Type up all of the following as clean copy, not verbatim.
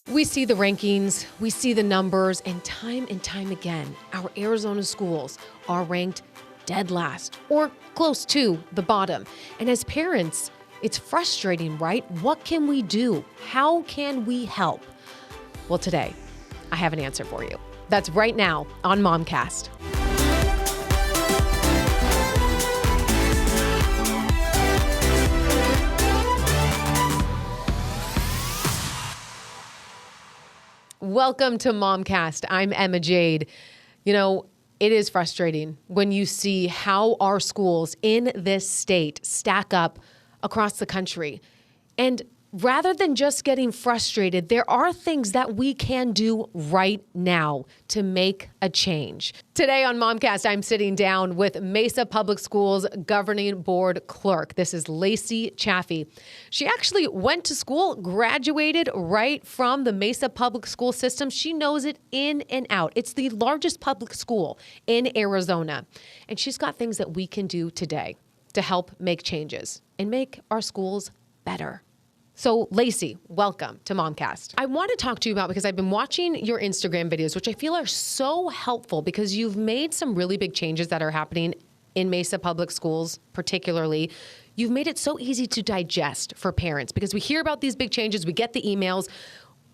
We see the rankings, we see the numbers, and time again, our Arizona schools are ranked dead last or close to the bottom. And as parents, it's frustrating, right? What can we do? How can we help? Well, today, I have an answer for you. That's right now on MOMCAST. Welcome to MOMCAST. I'm Emma Jade. You know, it is frustrating when you see how our schools in this state stack up across the country. And rather than just getting frustrated, there are things that we can do right now to make a change. Today on MOMCAST, I'm sitting down with Mesa Public Schools Governing Board Clerk. This is Lacey Chaffee. She actually went to school, graduated right from the Mesa Public School system. She knows it in and out. It's the largest public school in Arizona. And she's got things that we can do today to help make changes and make our schools better. So, Lacey, welcome to MOMCAST. I want to talk to you about, because I've been watching your Instagram videos, which I feel are so helpful because you've made some really big changes that are happening in Mesa Public Schools, particularly. You've made it so easy to digest for parents because we hear about these big changes, we get the emails.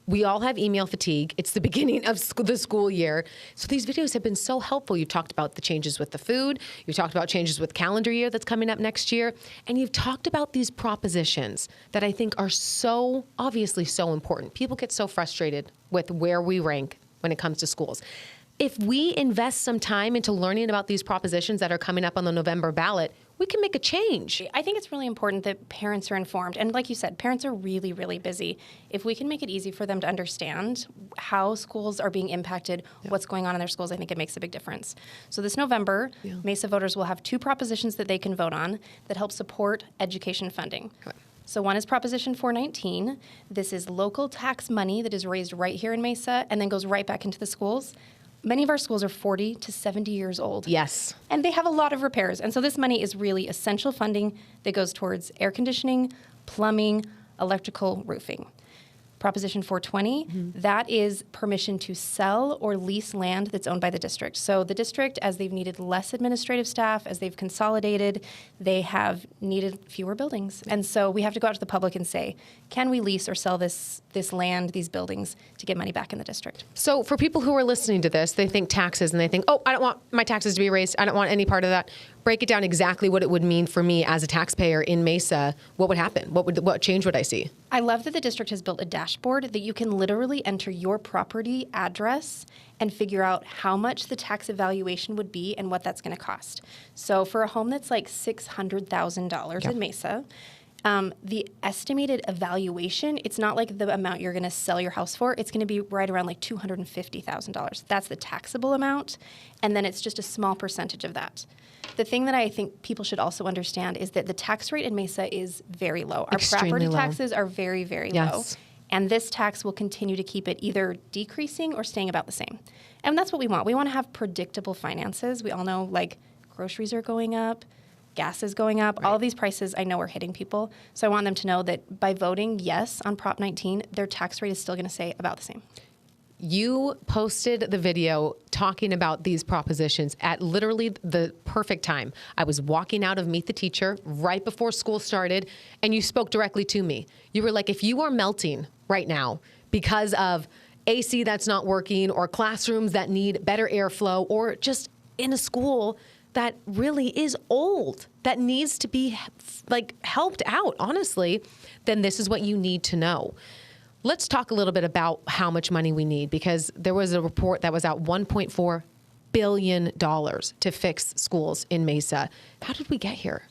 We all have email fatigue. It's the beginning of the school year. So these videos have been so helpful. You've talked about the changes with the food. You've talked about changes with calendar year that's coming up next year. And you've talked about these propositions that I think are so obviously so important. People get so frustrated with where we rank when it comes to schools. If we invest some time into learning about these propositions that are coming up on the November ballot, we can make a change. I think it's really important that parents are informed. And like you said, parents are really, really busy. If we can make it easy for them to understand how schools are being impacted, what's going on in their schools, I think it makes a big difference. So this November, Mesa voters will have two propositions that they can vote on that help support education funding. Okay. So one is Proposition 419. This is local tax money that is raised right here in Mesa and then goes right back into the schools. Many of our schools are 40 to 70 years old. Yes. And they have a lot of repairs. And so this money is really essential funding that goes towards air conditioning, plumbing, electrical, roofing. Proposition 420, that is permission to sell or lease land that's owned by the district. So the district, as they've needed less administrative staff, as they've consolidated, they have needed fewer buildings. And so we have to go out to the public and say, can we lease or sell this land, these buildings, to get money back in the district? So for people who are listening to this, they think taxes and they think, oh, I don't want my taxes to be raised. I don't want any part of that. Break it down exactly what it would mean for me as a taxpayer in Mesa. What would happen? What change would I see? I love that the district has built a dashboard that you can literally enter your property address and figure out how much the tax evaluation would be and what that's going to cost. So for a home that's like $600,000 in Mesa, the estimated evaluation, it's not like the amount you're going to sell your house for. It's going to be right around like $250,000. That's the taxable amount, and then it's just a small percentage of that. The thing that I think people should also understand is that the tax rate in Mesa is very low. Our property taxes are very, very low. And this tax will continue to keep it either decreasing or staying about the same. And that's what we want. We want to have predictable finances. We all know, like, groceries are going up, gas is going up. Right. All of these prices I know are hitting people. So I want them to know that by voting yes on Prop 19, their tax rate is still going to stay about the same. You posted the video talking about these propositions at literally the perfect time. I was walking out of Meet the Teacher right before school started, and you spoke directly to me. You were like, if you are melting right now because of AC that's not working or classrooms that need better airflow or just in a school that really is old, that needs to be like helped out, honestly, then this is what you need to know. Let's talk a little bit about how much money we need, because there was a report that was out $1.4 billion to fix schools in Mesa. How did we get here?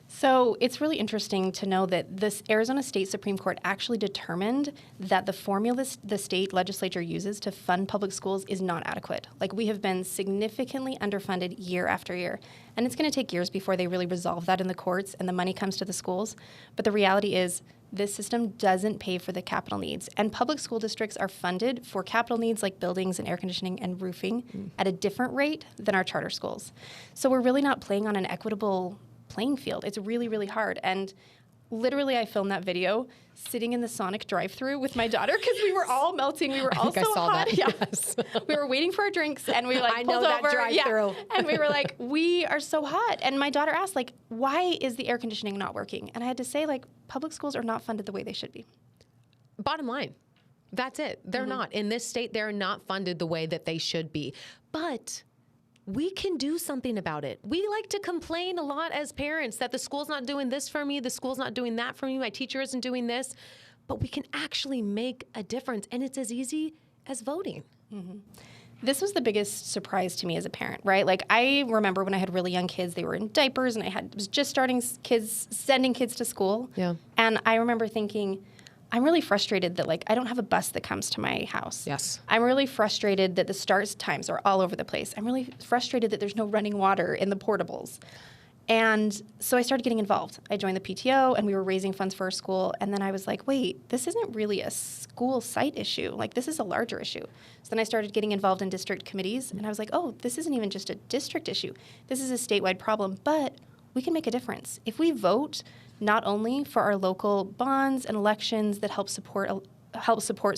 So it's really interesting to know that this Arizona State Supreme Court actually determined that the formula the state legislature uses to fund public schools is not adequate. Like, we have been significantly underfunded year after year. And it's going to take years before they really resolve that in the courts and the money comes to the schools. But the reality is this system doesn't pay for the capital needs. And public school districts are funded for capital needs like buildings and air conditioning and roofing at a different rate than our charter schools. So we're really not playing on an equitable playing field. It's really, really hard. And literally I filmed that video sitting in the Sonic drive-thru with my daughter because we were all melting. We were all so hot. That. Yeah. Yes. We were waiting for our drinks and we I pulled know that over. drive-thru. And we were like, we are so hot. And my daughter asked, like, why is the air conditioning not working? And I had to say, like, public schools are not funded the way they should be. Bottom line. That's it. They're not. In this state, they're not funded the way that they should be. But we can do something about it. We like to complain a lot as parents that the school's not doing this for me, the school's not doing that for me, my teacher isn't doing this. But we can actually make a difference, and it's as easy as voting. This was the biggest surprise to me as a parent, right? Like, I remember when I had really young kids, they were in diapers, and was just sending kids to school. Yeah. And I remember thinking, I'm really frustrated that, like, I don't have a bus that comes to my house. Yes. I'm really frustrated that the start times are all over the place. I'm really frustrated that there's no running water in the portables. And so I started getting involved. I joined the PTO, and we were raising funds for our school. And then I was like, wait, this isn't really a school site issue. Like, this is a larger issue. So then I started getting involved in district committees. And I was like, oh, this isn't even just a district issue. This is a statewide problem. But we can make a difference. If we vote not only for our local bonds and elections that help support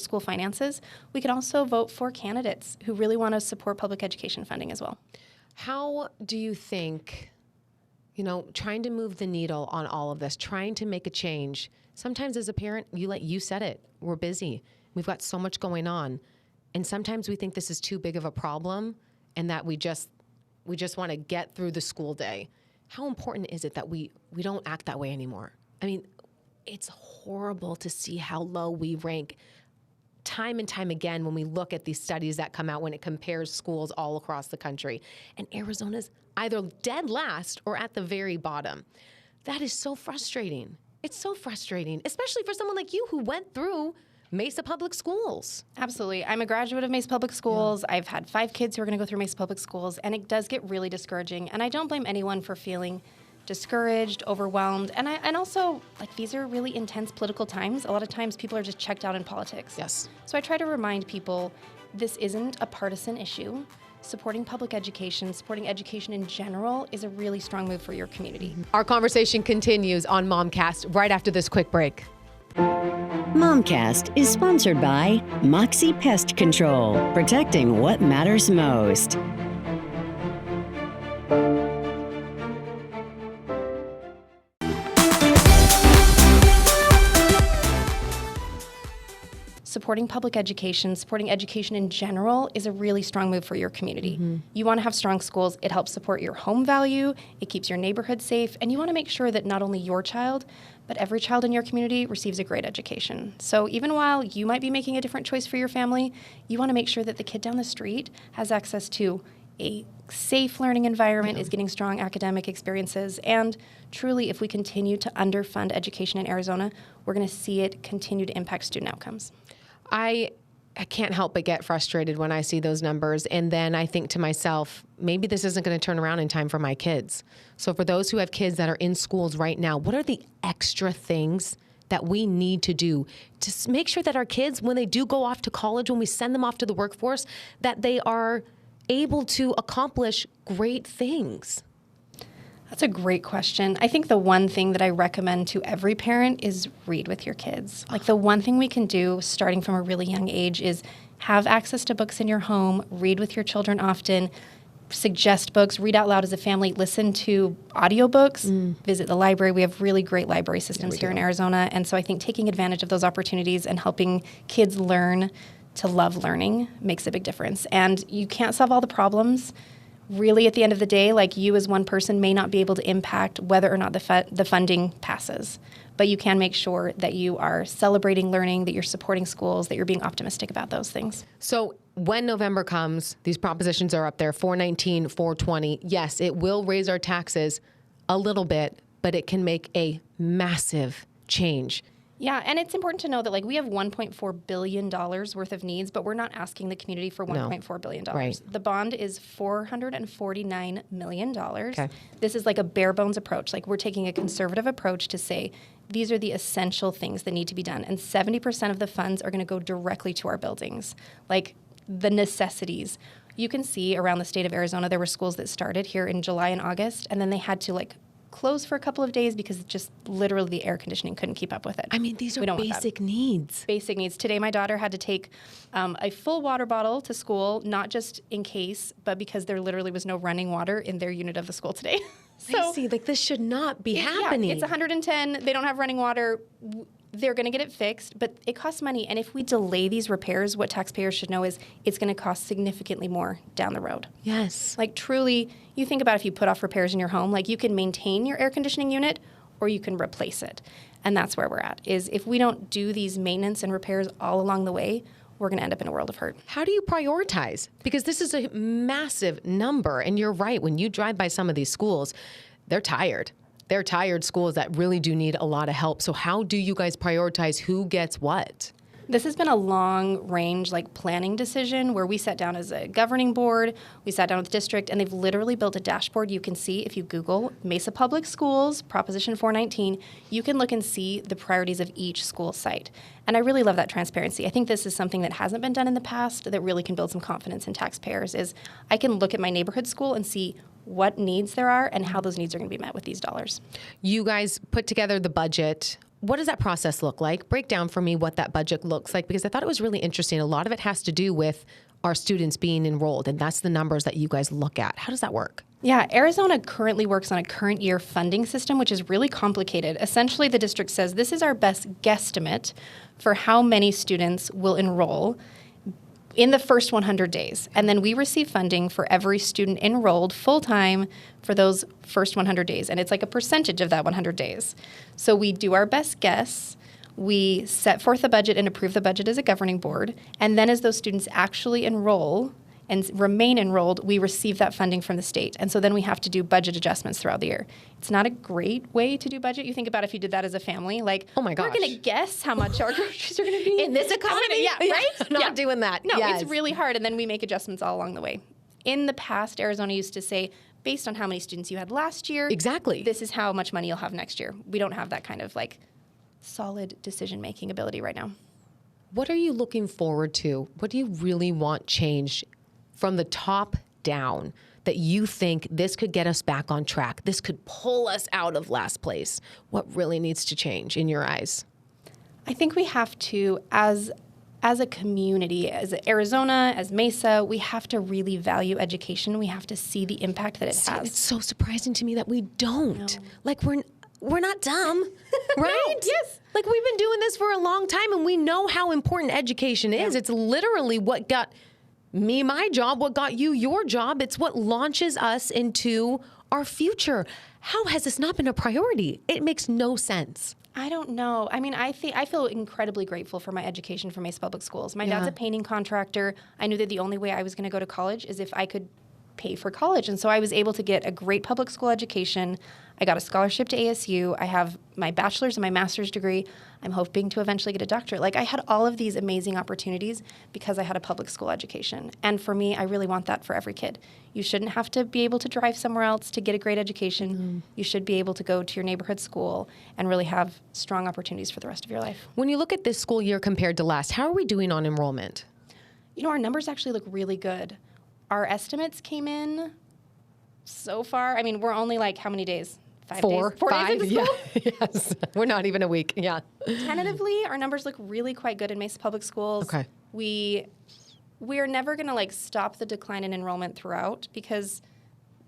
school finances, we can also vote for candidates who really want to support public education funding as well. How do you think, trying to move the needle on all of this, trying to make a change, sometimes as a parent, you said it, we're busy. We've got so much going on. And sometimes we think this is too big of a problem and that we just want to get through the school day. How important is it that we don't act that way anymore? I mean, it's horrible to see how low we rank time and time again when we look at these studies that come out when it compares schools all across the country. And Arizona's either dead last or at the very bottom. That is so frustrating. It's so frustrating, especially for someone like you who went through Mesa Public Schools. Absolutely. I'm a graduate of Mesa Public Schools. Yeah. I've had 5 kids who are going to go through Mesa Public Schools, and it does get really discouraging. And I don't blame anyone for feeling discouraged, overwhelmed. And also, like, these are really intense political times. A lot of times people are just checked out in politics. Yes. So I try to remind people this isn't a partisan issue. Supporting public education, supporting education in general is a really strong move for your community. Our conversation continues on MOMCAST right after this quick break. MOMCAST is sponsored by Moxie Pest Control, protecting what matters most. Supporting public education, supporting education in general is a really strong move for your community. You want to have strong schools. It helps support your home value. It keeps your neighborhood safe. And you want to make sure that not only your child, but every child in your community receives a great education. So even while you might be making a different choice for your family, you want to make sure that the kid down the street has access to a safe learning environment, is getting strong academic experiences. And truly, if we continue to underfund education in Arizona, we're going to see it continue to impact student outcomes. I can't help but get frustrated when I see those numbers. And then I think to myself, maybe this isn't going to turn around in time for my kids. So for those who have kids that are in schools right now, what are the extra things that we need to do to make sure that our kids, when they do go off to college, when we send them off to the workforce, that they are able to accomplish great things? That's a great question. I think the one thing that I recommend to every parent is read with your kids. Like, the one thing we can do starting from a really young age is have access to books in your home, read with your children often, suggest books, read out loud as a family, listen to audiobooks, visit the library. We have really great library systems here in Arizona. And so I think taking advantage of those opportunities and helping kids learn to love learning makes a big difference. And you can't solve all the problems. Really, at the end of the day, like, you as one person may not be able to impact whether or not the funding passes, but you can make sure that you are celebrating learning, that you're supporting schools, that you're being optimistic about those things. So when November comes, these propositions are up there, 419, 420. Yes, it will raise our taxes a little bit, but it can make a massive change. Yeah, and it's important to know that, like, we have $1.4 billion worth of needs, but we're not asking the community for $1.4 billion. Right. The bond is $449 million. Okay. This is like a bare bones approach. Like, we're taking a conservative approach to say these are the essential things that need to be done. And 70% of the funds are going to go directly to our buildings, like the necessities. You can see around the state of Arizona, there were schools that started here in July and August, and then they had to, like, close for a couple of days because just literally the air conditioning couldn't keep up with it. I mean, these are We don't want that. basic needs. Basic needs. Today, my daughter had to take a full water bottle to school, not just in case, but because there literally was no running water in their unit of the school today. I see, like this should not be happening. Yeah, it's 110. They don't have running water. They're going to get it fixed, but it costs money. And if we delay these repairs, what taxpayers should know is it's going to cost significantly more down the road. Yes. Like truly, you think about if you put off repairs in your home, like you can maintain your air conditioning unit or you can replace it. And that's where we're at, is if we don't do these maintenance and repairs all along the way, we're going to end up in a world of hurt. How do you prioritize? Because this is a massive number. And you're right, when you drive by some of these schools, they're tired. They're tired schools that really do need a lot of help. So how do you guys prioritize who gets what? This has been a long-range planning decision where we sat down as a governing board, we sat down with the district, and they've literally built a dashboard you can see if you Google Mesa Public Schools, Proposition 419, you can look and see the priorities of each school site. And I really love that transparency. I think this is something that hasn't been done in the past that really can build some confidence in taxpayers is I can look at my neighborhood school and see what needs there are and how those needs are going to be met with these dollars. You guys put together the budget. What does that process look like? Break down for me what that budget looks like, because I thought it was really interesting. A lot of it has to do with our students being enrolled, and that's the numbers that you guys look at. How does that work? Yeah, Arizona currently works on a current year funding system, which is really complicated. Essentially, the district says this is our best guesstimate for how many students will enroll in the first 100 days. And then we receive funding for every student enrolled full-time for those first 100 days. And it's like a percentage of that 100 days. So we do our best guess. We set forth the budget and approve the budget as a governing board. And then as those students actually enroll and remain enrolled, we receive that funding from the state. And so then we have to do budget adjustments throughout the year. It's not a great way to do budget. You think about if you did that as a family, oh my gosh, we're going to guess how much our groceries are going to be. In this economy? Yeah, right? Not doing that. No, Yes. It's really hard. And then we make adjustments all along the way. In the past, Arizona used to say, based on how many students you had last year, Exactly. this is how much money you'll have next year. We don't have that kind of solid decision-making ability right now. What are you looking forward to? What do you really want changed from the top down that you think this could get us back on track? This could pull us out of last place. What really needs to change in your eyes? I think we have to, as a community, as Arizona, as Mesa, we have to really value education. We have to see the impact that it has. It's so surprising to me that we don't. We're not dumb, right? No, yes. We've been doing this for a long time, and we know how important education is. It's literally what got me my job, what got you your job. It's what launches us into our future. How has this not been a priority? It makes no sense. I don't know. I mean, I feel incredibly grateful for my education from Mesa Public Schools. My dad's a painting contractor. I knew that the only way I was going to go to college is if I could pay for college. And so I was able to get a great public school education. I got a scholarship to ASU. I have my bachelor's and my master's degree. I'm hoping to eventually get a doctorate. I had all of these amazing opportunities because I had a public school education. And for me, I really want that for every kid. You shouldn't have to be able to drive somewhere else to get a great education. Mm-hmm. You should be able to go to your neighborhood school and really have strong opportunities for the rest of your life. When you look at this school year compared to last, how are we doing on enrollment? Our numbers actually look really good. Our estimates came in so far. I mean, we're only how many days? 5 4, days? 4 5, days into school? Yeah. Yes. We're not even a week. Yeah. Tentatively, our numbers look really quite good in Mesa Public Schools. Okay. We are never going to stop the decline in enrollment throughout because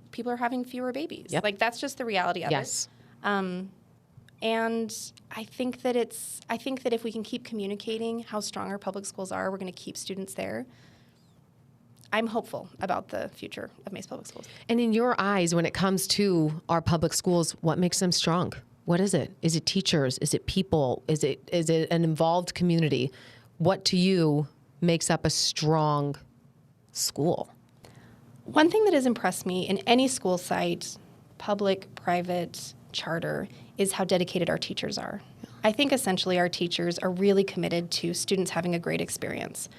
people are having fewer babies. Yep. That's just the reality of it. And I think that if we can keep communicating how strong our public schools are, we're going to keep students there. I'm hopeful about the future of Mesa Public Schools. And in your eyes, when it comes to our public schools, what makes them strong? What is it? Is it teachers? Is it people? Is it an involved community? What to you makes up a strong school? One thing that has impressed me in any school site, public, private, charter, is how dedicated our teachers are. I think essentially our teachers are really committed to students having a great experience.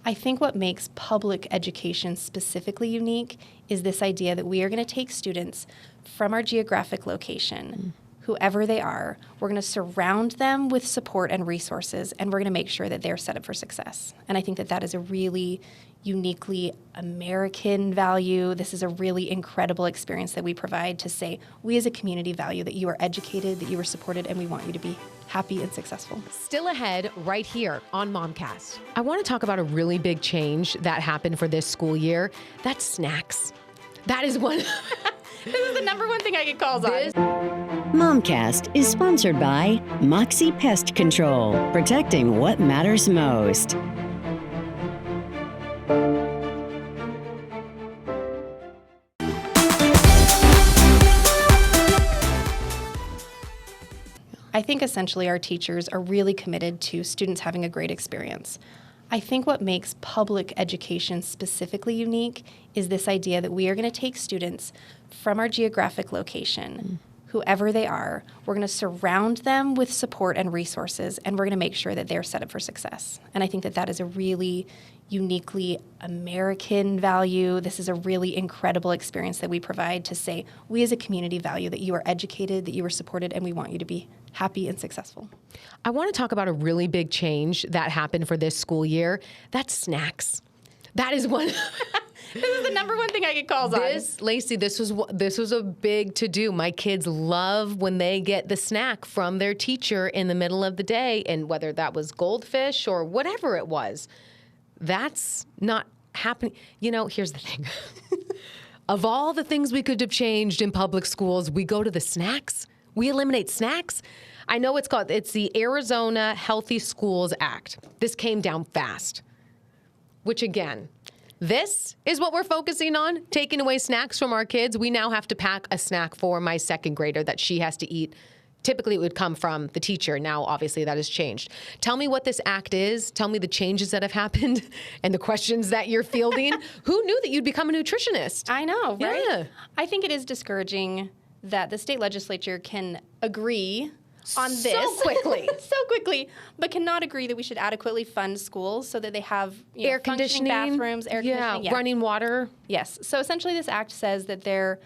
I think what makes public education specifically unique is this idea that we are going to take students from our geographic location whoever they are, we're going to surround them with support and resources, and we're going to make sure that they're set up for success. And I think that that is a really uniquely American value. This is a really incredible experience that we provide to say, we as a community value that you are educated, that you are supported, and we want you to be happy and successful. Still ahead right here on MOMCAST. I want to talk about a really big change that happened for this school year. That's snacks. That is one. This is the number one thing I get calls on. MOMCAST is sponsored by Moxie Pest Control, protecting what matters most. I think essentially our teachers are really committed to students having a great experience. I think what makes public education specifically unique is this idea that we are going to take students from our geographic location, whoever they are, we're going to surround them with support and resources, and we're going to make sure that they're set up for success. And I think that that is a really uniquely American value. This is a really incredible experience that we provide to say, we as a community value that you are educated, that you are supported, and we want you to be happy and successful. I want to talk about a really big change that happened for this school year. That's snacks. That is one. This is the number one thing I get calls on. Lacey, this was a big to-do. My kids love when they get the snack from their teacher in the middle of the day, and whether that was goldfish or whatever it was. That's not happening. You know, here's the thing. Of all the things we could have changed in public schools, we go to the snacks. We eliminate snacks. I know it's the Arizona Healthy Schools Act. This came down fast, which again, this is what we're focusing on, taking away snacks from our kids. We now have to pack a snack for my second grader that she has to eat. Typically, it would come from the teacher. Now, obviously, that has changed. Tell me what this act is. Tell me the changes that have happened and the questions that you're fielding. Who knew that you'd become a nutritionist? I know, right? Yeah. I think it is discouraging that the state legislature can agree on this so quickly, but cannot agree that we should adequately fund schools so that they have Air conditioning, bathrooms, air conditioning, running water. Yes. So essentially, this act says that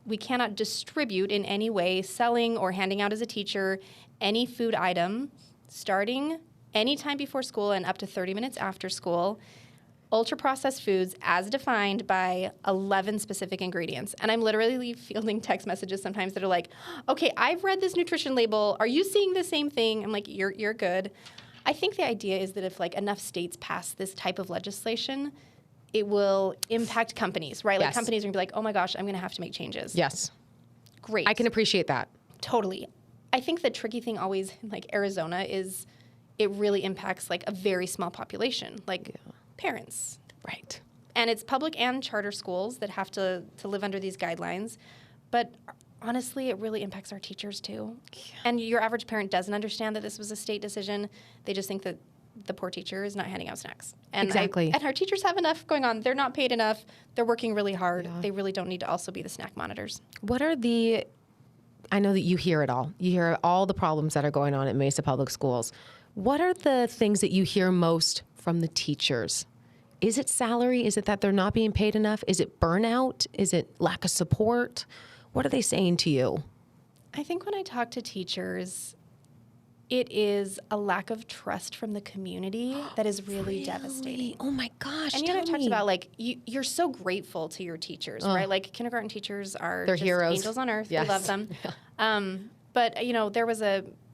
we cannot distribute in any way, selling or handing out as a teacher, any food item starting any time before school and up to 30 minutes after school, ultra-processed foods as defined by 11 specific ingredients. And I'm literally fielding text messages sometimes that are like, okay, I've read this nutrition label. Are you seeing the same thing? I'm like, you're good. I think the idea is that if enough states pass this type of legislation, it will impact companies, right? Like companies are going to be like, oh my gosh, I'm going to have to make changes. Yes. Great. I can appreciate that. Totally. I think the tricky thing always in Arizona is it really impacts a very small population, parents. Right. And it's public and charter schools that have to live under these guidelines. But honestly, it really impacts our teachers too. Yeah. And your average parent doesn't understand that this was a state decision. They just think that the poor teacher is not handing out snacks. And exactly. And our teachers have enough going on. They're not paid enough. They're working really hard. Yeah. They really don't need to also be the snack monitors. I know that you hear it all. You hear all the problems that are going on at Mesa Public Schools. What are the things that you hear most from the teachers? Is it salary? Is it that they're not being paid enough? Is it burnout? Is it lack of support? What are they saying to you? I think when I talk to teachers, it is a lack of trust from the community that is really devastating. Oh my gosh! And I've talked about you're so grateful to your teachers, right? Kindergarten teachers are they're heroes, angels on earth. Yes. We love them. Yeah. But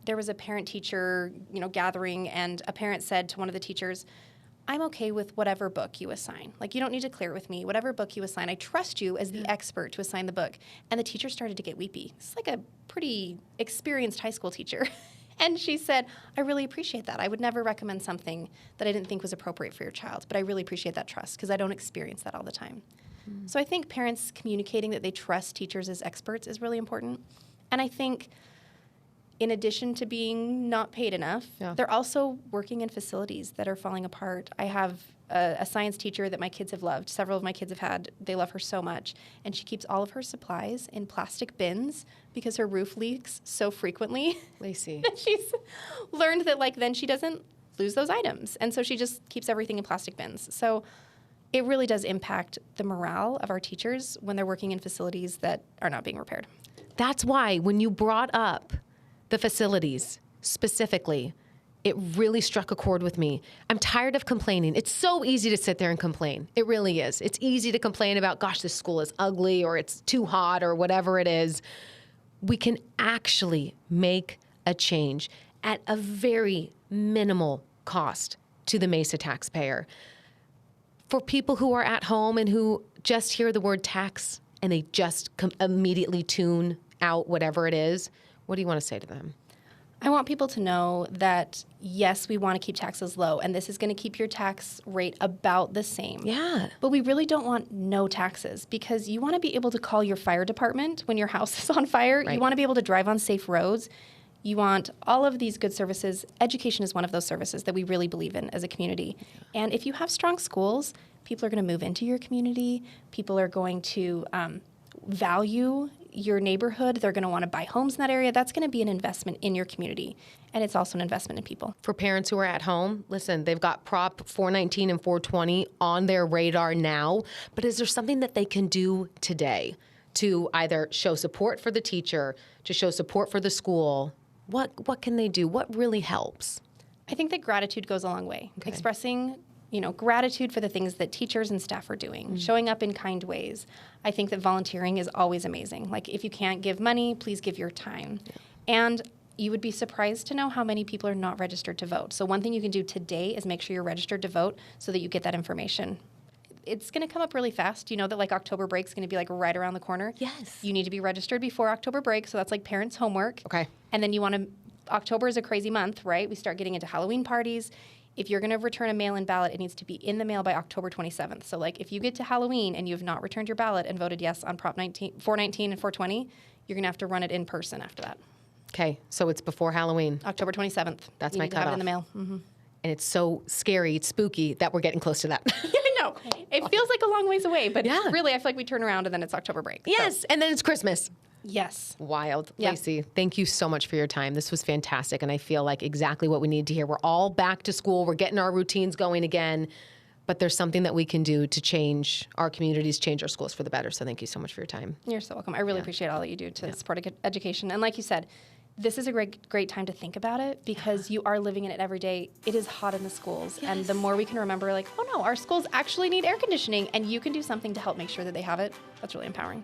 there was a parent-teacher gathering, and a parent said to one of the teachers, I'm okay with whatever book you assign. You don't need to clear it with me. Whatever book you assign, I trust you as the expert to assign the book. And the teacher started to get weepy. It's a pretty experienced high school teacher. And she said, I really appreciate that. I would never recommend something that I didn't think was appropriate for your child, but I really appreciate that trust because I don't experience that all the time. So I think parents communicating that they trust teachers as experts is really important. And I think in addition to being not paid enough, they're also working in facilities that are falling apart. I have a science teacher that my kids have loved. Several of my kids have had. They love her so much. And she keeps all of her supplies in plastic bins because her roof leaks so frequently. Lacey. That she's learned that then she doesn't lose those items. And so she just keeps everything in plastic bins. So it really does impact the morale of our teachers when they're working in facilities that are not being repaired. That's why when you brought up the facilities specifically, it really struck a chord with me. I'm tired of complaining. It's so easy to sit there and complain. It really is. It's easy to complain about, gosh, this school is ugly or it's too hot or whatever it is. We can actually make a change at a very minimal cost to the Mesa taxpayer. For people who are at home and who just hear the word tax and they just immediately tune out whatever it is, what do you want to say to them? I want people to know that, yes, we want to keep taxes low, and this is going to keep your tax rate about the same. Yeah. But we really don't want no taxes, because you want to be able to call your fire department when your house is on fire. Right. You want to be able to drive on safe roads. You want all of these good services. Education is one of those services that we really believe in as a community. And if you have strong schools, people are going to move into your community. People are going to value your neighborhood. They're going to want to buy homes in that area. That's going to be an investment in your community. And it's also an investment in people. For parents who are at home, listen, they've got Prop 419 and 420 on their radar now. But is there something that they can do today to either show support for the teacher, to show support for the school? What can they do? What really helps? I think that gratitude goes a long way. Okay. Expressing, gratitude for the things that teachers and staff are doing, showing up in kind ways. I think that volunteering is always amazing. Like, if you can't give money, please give your time. Yeah. And you would be surprised to know how many people are not registered to vote. So one thing you can do today is make sure you're registered to vote so that you get that information. It's going to come up really fast. You know that October break is going to be right around the corner. Yes. You need to be registered before October break, so that's parents' homework. Okay. And then October is a crazy month, right? We start getting into Halloween parties. If you're going to return a mail-in ballot, it needs to be in the mail by October 27th. So if you get to Halloween and you have not returned your ballot and voted yes on Prop 419 and 420, you're going to have to run it in person after that. Okay, so it's before Halloween. October 27th. That's you my need to have cutoff. it in the mail. Mm-hmm. And it's so scary, it's spooky that we're getting close to that. Yeah, I know. It feels like a long ways away, but Yeah. really I feel like we turn around and then it's October break. Yes, So. and then it's Christmas. Yes. Wild. Yeah. Lacey, thank you so much for your time. This was fantastic, and I feel like exactly what we need to hear. We're all back to school. We're getting our routines going again, but there's something that we can do to change our communities, change our schools for the better. So thank you so much for your time. You're so welcome. I really appreciate all that you do to support education. And like you said, this is a great time to think about it, because you are living in it every day. It is hot in the schools. Yes. And the more we can remember, oh no, our schools actually need air conditioning, and you can do something to help make sure that they have it, that's really empowering.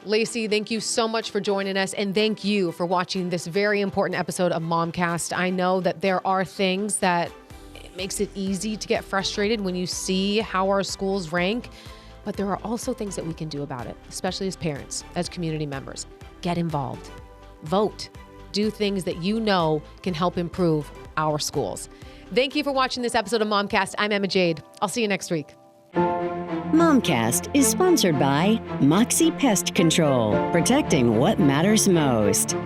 Lacey, thank you so much for joining us, and thank you for watching this very important episode of MOMCAST. I know that there are things that it makes it easy to get frustrated when you see how our schools rank, but there are also things that we can do about it, especially as parents, as community members. Get involved, vote, do things that you know can help improve our schools. Thank you for watching this episode of MOMCAST. I'm Emma Jade. I'll see you next week. MOMCAST is sponsored by Mesa Pest Control, protecting what matters most.